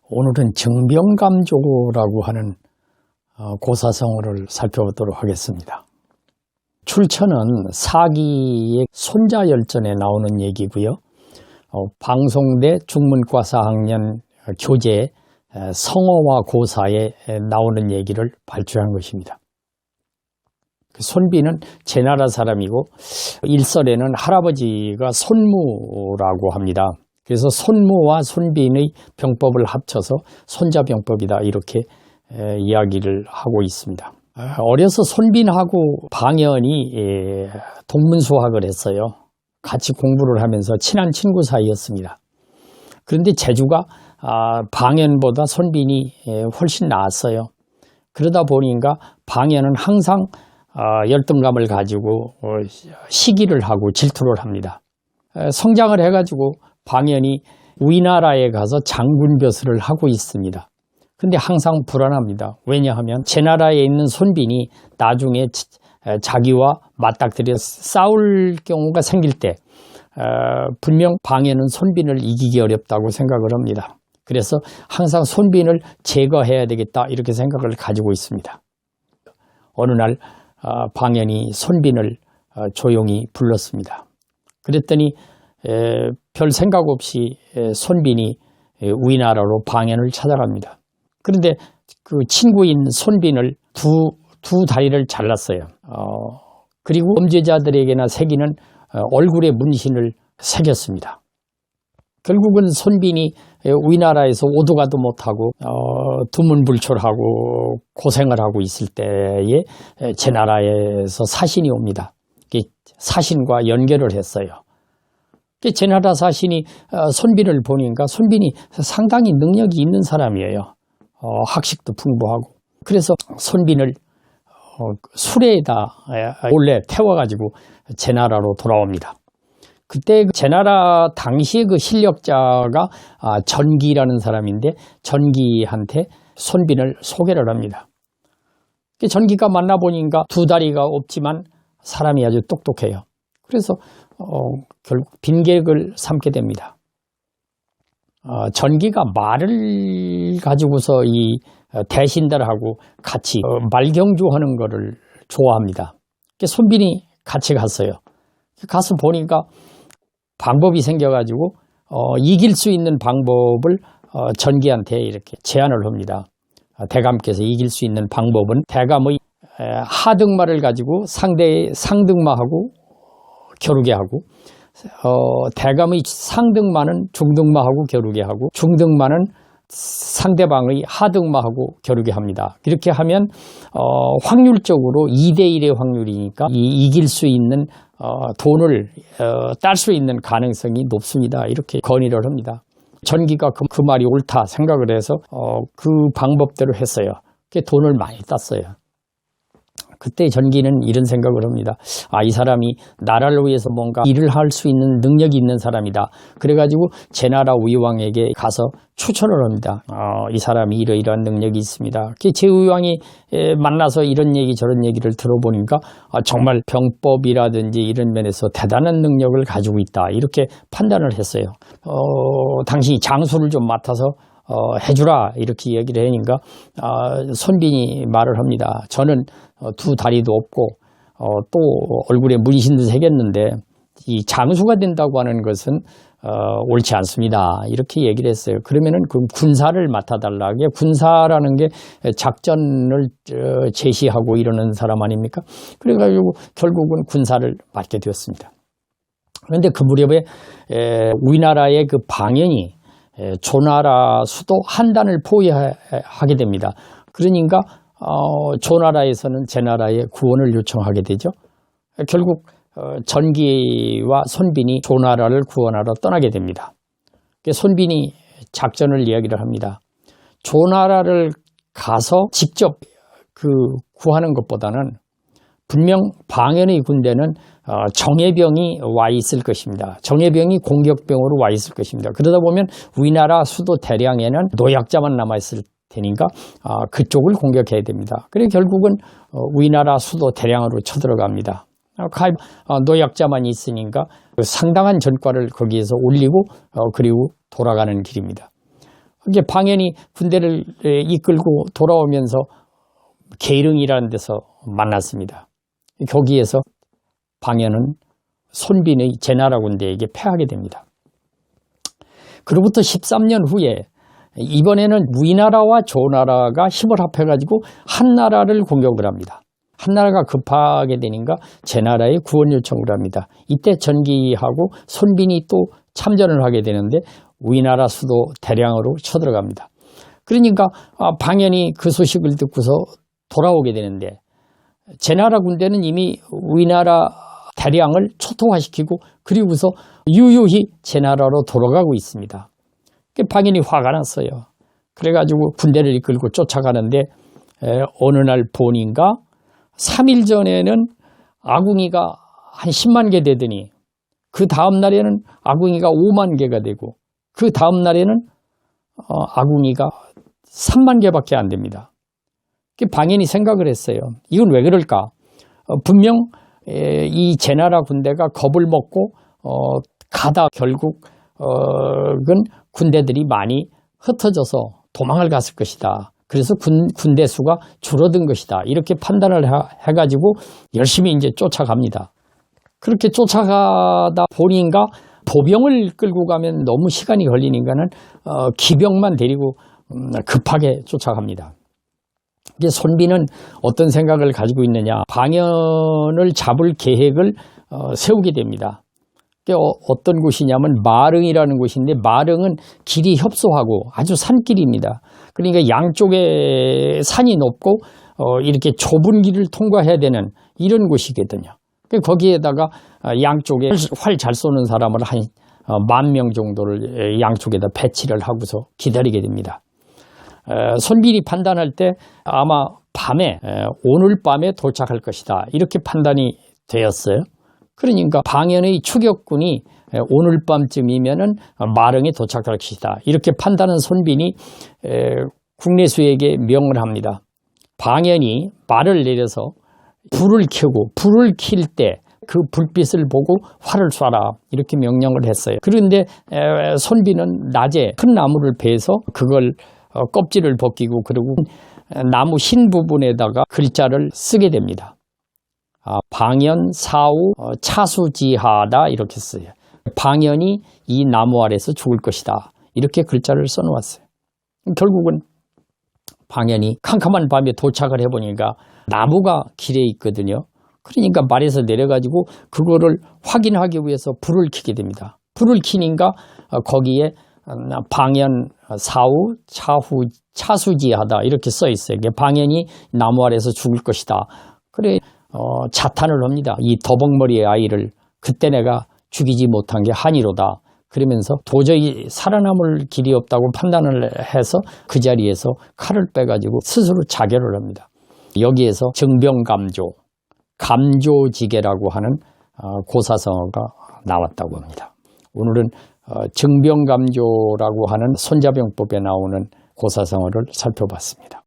오늘은 정병감조라고 하는 고사성어를 살펴보도록 하겠습니다. 출처는 사기의 손자열전에 나오는 얘기고요. 방송대 중문과 4학년 교재 성어와 고사에 나오는 얘기를 발췌한 것입니다. 손비는 제나라 사람이고 일설에는 할아버지가 손무라고 합니다. 그래서 손무와 손빈의 병법을 합쳐서 손자병법이다 이렇게 이야기를 하고 있습니다. 어려서 손빈하고 방연이 동문수학을 했어요. 같이 공부를 하면서 친한 친구 사이였습니다. 그런데 재주가 방연보다 손빈이 훨씬 나았어요. 그러다 보니까 방연은 항상 열등감을 가지고 시기를 하고 질투를 합니다. 성장을 해가지고 방연이 위나라에 가서 장군벼슬을 하고 있습니다. 근데 항상 불안합니다. 왜냐하면 제나라에 있는 손빈이 나중에 자기와 맞닥뜨려 싸울 경우가 생길 때 분명 방연은 손빈을 이기기 어렵다고 생각을 합니다. 그래서 항상 손빈을 제거해야 되겠다 이렇게 생각을 가지고 있습니다. 어느 날 방연이 손빈을 조용히 불렀습니다. 그랬더니 별 생각 없이 손빈이 위나라로 방연을 찾아갑니다. 그런데 그 친구인 손빈을 두 다리를 잘랐어요. 그리고 범죄자들에게나 새기는 얼굴에 문신을 새겼습니다. 결국은 손빈이 위나라에서 오도가도 못하고 두문불출하고 고생을 하고 있을 때에 제나라에서 사신이 옵니다. 사신과 연결을 했어요. 제나라 사신이 손빈을 보니까 손빈이 상당히 능력이 있는 사람이에요. 학식도 풍부하고. 그래서 손빈을 수레에다 몰래 태워가지고 제나라로 돌아옵니다. 그때 제나라 당시의 그 실력자가 전기라는 사람인데 전기한테 손빈을 소개를 합니다. 전기가 만나보니까 두 다리가 없지만 사람이 아주 똑똑해요. 그래서 결국 빈객을 삼게 됩니다. 전기가 말을 가지고서 이 대신들하고 같이 말경주하는 거를 좋아합니다. 손빈이 같이 갔어요. 가서 보니까 방법이 생겨가지고 이길 수 있는 방법을 전기한테 이렇게 제안을 합니다. 대감께서 이길 수 있는 방법은 대감의 하등마를 가지고 상대의 상등마하고 겨루게 하고 대감의 상등마는 중등마하고 겨루게 하고 중등마는 상대방의 하등마하고 겨루게 합니다. 이렇게 하면 확률적으로 2대1의 확률이니까 이길 수 있는 돈을 딸 수 있는 가능성이 높습니다. 이렇게 건의를 합니다. 전기가 그 말이 옳다 생각을 해서 그 방법대로 했어요. 돈을 많이 땄어요. 그때 전기는 이런 생각을 합니다. 이 사람이 나라를 위해서 뭔가 일을 할 수 있는 능력이 있는 사람이다. 그래가지고 제나라 위왕에게 가서 추천을 합니다. 이 사람이 이러이러한 능력이 있습니다. 제 위왕이 만나서 이런 얘기 저런 얘기를 들어보니까 정말 병법이라든지 이런 면에서 대단한 능력을 가지고 있다. 이렇게 판단을 했어요. 당신이 장수를 좀 맡아서 해주라 이렇게 얘기를 하니까 손빈이 말을 합니다. 저는 두 다리도 없고 또 얼굴에 문신도 새겼는데 이 장수가 된다고 하는 것은 옳지 않습니다. 이렇게 얘기를 했어요. 그러면은 그 군사를 맡아달라. 군사라는 게 작전을 제시하고 이러는 사람 아닙니까? 그래가지고 결국은 군사를 맡게 되었습니다. 그런데 그 무렵에 위나라의 그 방연이 조나라 수도 한단을 포위하게 됩니다. 그러니까 조나라에서는 제나라에 구원을 요청하게 되죠. 결국 전기와 손빈이 조나라를 구원하러 떠나게 됩니다. 손빈이 작전을 이야기를 합니다. 조나라를 가서 직접 구하는 것보다는 분명 방연의 군대는 정예병이 와 있을 것입니다. 정예병이 공격병으로 와 있을 것입니다. 그러다 보면 위나라 수도 대량에는 노약자만 남아있을 테니까 그쪽을 공격해야 됩니다. 그래서 결국은 위나라 수도 대량으로 쳐들어갑니다. 노약자만 있으니까 상당한 전과를 거기에서 올리고 그리고 돌아가는 길입니다. 이게 방연이 군대를 이끌고 돌아오면서 계릉이라는 데서 만났습니다. 거기에서 방연은 손빈의 제나라 군대에게 패하게 됩니다. 그로부터 13년 후에 이번에는 위나라와 조나라가 힘을 합해가지고 한나라를 공격을 합니다. 한나라가 급하게 되니까 제나라에 구원 요청을 합니다. 이때 전기하고 손빈이 또 참전을 하게 되는데 위나라 수도 대량으로 쳐들어갑니다. 그러니까 방연이 그 소식을 듣고서 돌아오게 되는데 제나라 군대는 이미 위나라 대량을 초토화시키고 그리고서 유유히 제나라로 돌아가고 있습니다. 방연이 화가 났어요. 그래가지고 군대를 이끌고 쫓아가는데 어느 날 보니까 3일 전에는 아궁이가 한 10만 개 되더니 그 다음 날에는 아궁이가 5만 개가 되고 그 다음 날에는 아궁이가 3만 개밖에 안 됩니다. 방연이 생각을 했어요. 이건 왜 그럴까? 분명 이 제나라 군대가 겁을 먹고 가다 결국은 군대들이 많이 흩어져서 도망을 갔을 것이다. 그래서 군대 수가 줄어든 것이다. 이렇게 판단을 해가지고 열심히 이제 쫓아갑니다. 그렇게 쫓아가다 보니까 보병을 끌고 가면 너무 시간이 걸리니까는 기병만 데리고 급하게 쫓아갑니다. 이게 손빈은 어떤 생각을 가지고 있느냐? 방연을 잡을 계획을 세우게 됩니다. 어떤 곳이냐면 마릉이라는 곳인데 마릉은 길이 협소하고 아주 산길입니다. 그러니까 양쪽에 산이 높고 이렇게 좁은 길을 통과해야 되는 이런 곳이거든요. 거기에다가 양쪽에 활 잘 쏘는 사람을 한 10,000명 정도를 양쪽에다 배치를 하고서 기다리게 됩니다. 손빈이 판단할 때 아마 밤에 오늘 밤에 도착할 것이다 이렇게 판단이 되었어요. 그러니까 방연의 추격군이 오늘 밤쯤이면은 마릉에 도착할 것이다 이렇게 판단한 손빈이 국내수에게 명을 합니다. 방연이 말을 내려서 불을 켜고 불을 킬 때 그 불빛을 보고 활을 쏴라 이렇게 명령을 했어요. 그런데 손빈은 낮에 큰 나무를 베서 그걸 껍질을 벗기고 그리고 나무 흰 부분에다가 글자를 쓰게 됩니다. 방연 사후 차수지하다 이렇게 써요. 방연이 이 나무 아래서 죽을 것이다 이렇게 글자를 써놓았어요. 결국은 방연이 캄캄한 밤에 도착을 해보니까 나무가 길에 있거든요. 그러니까 말에서 내려가지고 그거를 확인하기 위해서 불을 켜게 됩니다. 불을 켜니까 거기에 방연 사후 차수지하다 이렇게 써 있어요. 방연이 나무 아래서 죽을 것이다. 그래 자탄을 합니다. 이 더벅머리의 아이를 그때 내가 죽이지 못한 게 한이로다. 그러면서 도저히 살아남을 길이 없다고 판단을 해서 그 자리에서 칼을 빼가지고 스스로 자결을 합니다. 여기에서 정병감조, 감조지계라고 하는 고사성어가 나왔다고 합니다. 오늘은 정병감조라고 하는 손자병법에 나오는 고사성어를 살펴봤습니다.